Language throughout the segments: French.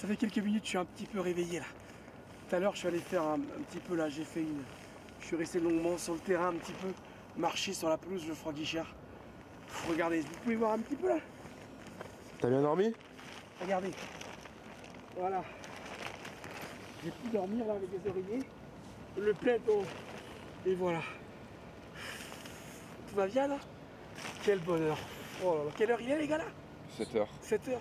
Ça fait quelques minutes, je suis un petit peu réveillé là. Tout à l'heure, je suis allé faire un petit peu là, j'ai fait une... Je suis resté longuement sur le terrain un petit peu, marcher sur la pelouse Geoffroy Guichard. Regardez, vous pouvez voir un petit peu là. T'as bien dormi? Regardez. Voilà. J'ai pu dormir là avec des oreillers. Le plein d'eau. Et voilà. Tout va bien là? Quel bonheur. Oh là là. Quelle heure il est les gars là? 7h. 7h.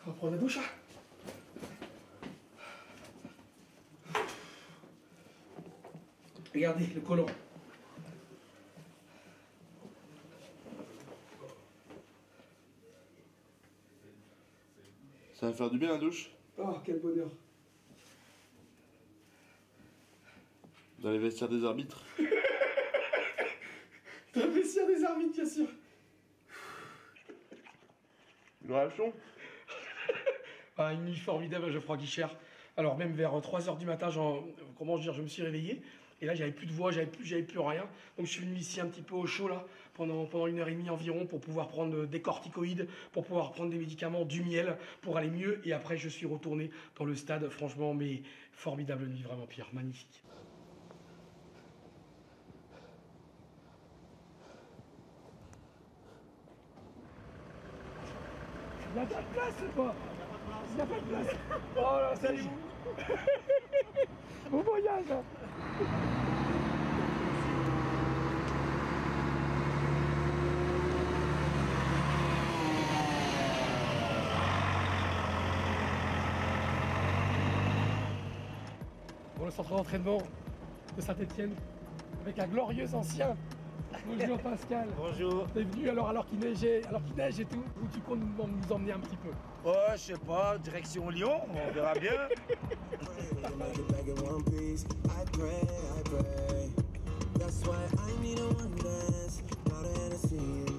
On va prendre la douche là. Regardez le collant. Ça va faire du bien la douche? Oh quel bonheur. Dans les vestiaires des arbitres. Dans le vestiaire des arbitres bien sûr. Le rachon? Ah, une nuit formidable, Geoffroy Guichard. Alors même vers 3h du matin, je me suis réveillé. Et là, j'avais plus de voix, j'avais plus rien. Donc je suis venu ici un petit peu au chaud là, pendant 1h30 environ, pour pouvoir prendre des corticoïdes, pour pouvoir prendre des médicaments, du miel, pour aller mieux. Et après, je suis retourné dans le stade. Franchement, mais formidable nuit, vraiment Pierre, magnifique. Il n'y a pas de place ou pas? Il n'y a pas de place. Oh là, salut. Bon voyage. Pour le centre d'entraînement de Saint-Etienne, avec un glorieux ancien. Bonjour Pascal. Bonjour. T'es venu alors qu'il neige et tout, où tu comptes nous emmener un petit peu? Oh, je sais pas, direction Lyon, on verra bien.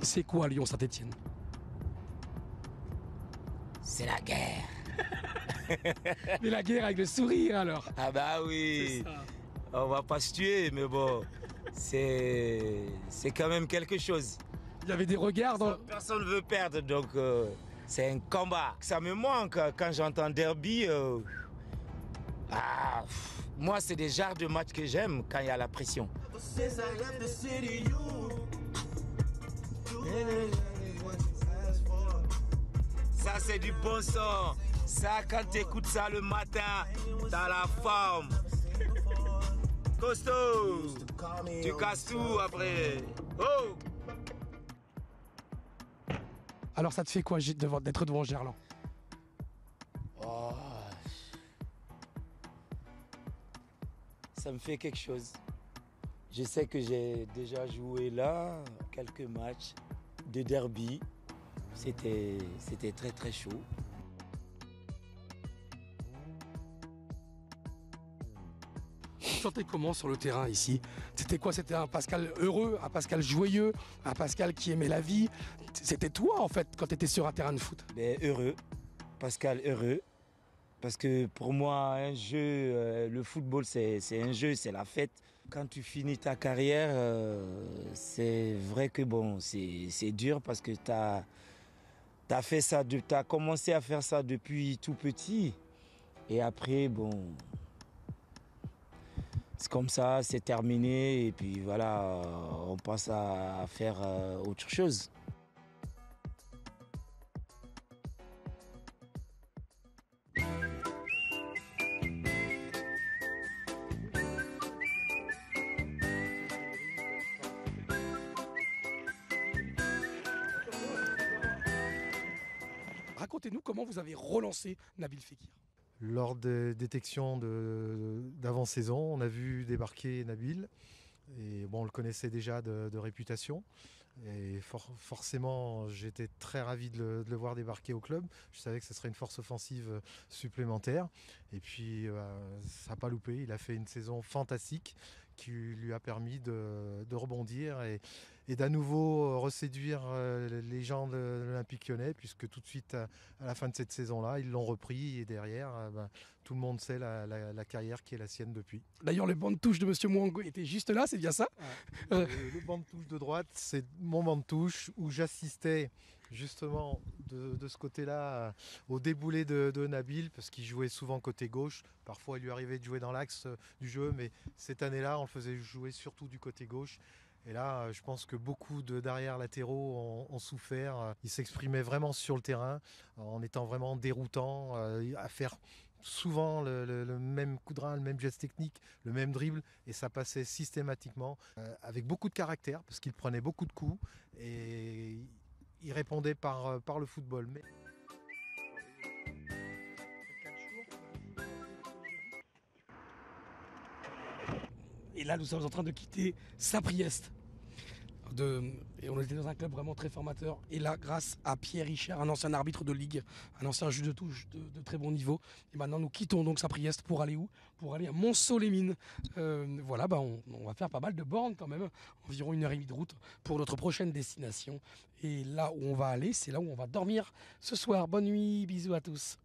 C'est quoi Lyon Saint-Etienne? C'est la guerre. Mais la guerre avec le sourire alors. Ah bah oui. C'est ça. On va pas se tuer, mais bon, c'est quand même quelque chose. Il y avait des regards dans... Personne ne veut perdre, donc c'est un combat. Ça me manque quand j'entends derby. Moi, c'est des genres de matchs que j'aime quand il y a la pression. Ça, c'est du bon son. Ça, quand tu écoutes ça le matin, t'as la forme. Costaud, tu casses tout après. Oh! Alors ça te fait quoi d'être devant Gerland? Oh. Ça me fait quelque chose. Je sais que j'ai déjà joué là quelques matchs de derby. C'était très très chaud. Tu te sentais comment sur le terrain ici? C'était quoi? C'était un Pascal heureux, un Pascal joyeux, un Pascal qui aimait la vie? C'était toi en fait quand tu étais sur un terrain de foot? Mais heureux, Pascal heureux. Parce que pour moi, un jeu, le football, c'est un jeu, c'est la fête. Quand tu finis ta carrière, c'est vrai que bon, c'est dur parce que t'as fait ça, t'as commencé à faire ça depuis tout petit. Et après, bon, c'est comme ça, c'est terminé. Et puis voilà, on passe à faire autre chose. Racontez-nous comment vous avez relancé Nabil Fekir. Lors des détections d'avant-saison, on a vu débarquer Nabil. Et bon, on le connaissait déjà de réputation. Et forcément, j'étais très ravi de le voir débarquer au club. Je savais que ce serait une force offensive supplémentaire. Et puis, ça n'a pas loupé. Il a fait une saison fantastique qui lui a permis de rebondir et d'à nouveau reséduire les gens de l'Olympique Lyonnais, puisque tout de suite à la fin de cette saison-là, ils l'ont repris et derrière, tout le monde sait la carrière qui est la sienne depuis. D'ailleurs, le banc de touche de Monsieur Mouango était juste là, c'est bien ça? Le banc de touche de droite, c'est mon banc de touche où j'assistais justement de ce côté-là au déboulé de Nabil, parce qu'il jouait souvent côté gauche. Parfois, il lui arrivait de jouer dans l'axe du jeu, mais cette année-là, on le faisait jouer surtout du côté gauche. Et là, je pense que beaucoup d'arrières latéraux ont souffert. Ils s'exprimaient vraiment sur le terrain en étant vraiment déroutants, à faire souvent le même coup de rein, le même geste technique, le même dribble, et ça passait systématiquement avec beaucoup de caractère, parce qu'il prenait beaucoup de coups et il répondait par le football. Mais... Et là, nous sommes en train de quitter Sapriest. Et on était dans un club vraiment très formateur. Et là, grâce à Pierre Richer, un ancien arbitre de ligue, un ancien juge de touche de très bon niveau. Et maintenant, nous quittons donc Sapriest pour aller où? Pour aller à Montceau-les-Mines. Voilà, on va faire pas mal de bornes quand même. Environ 1h30 de route pour notre prochaine destination. Et là où on va aller, c'est là où on va dormir ce soir. Bonne nuit, bisous à tous.